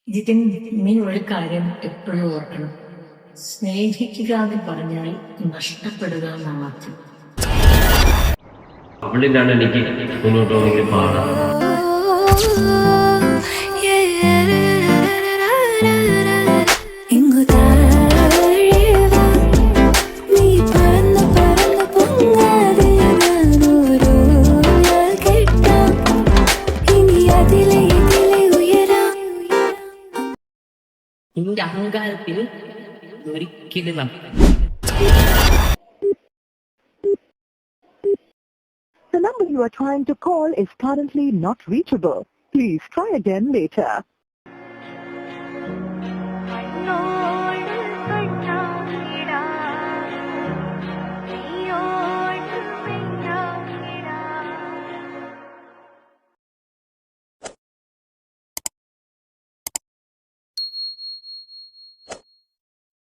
ജിതിൻ, നീ ഒരു കാര്യം എപ്പോഴും ഓർക്കണം. സ്നേഹിക്കുക എന്ന് പറഞ്ഞാൽ നഷ്ടപ്പെടുക എന്നാണ് അർത്ഥം. അവളിലാണ് എനിക്ക് മുന്നോട്ട് പോകണമെങ്കിൽ പാടാം. നിന്റെ അഹങ്കാരത്തിൽ ഒരിക്കലും The number you are trying to call is currently not reachable. Please try again later.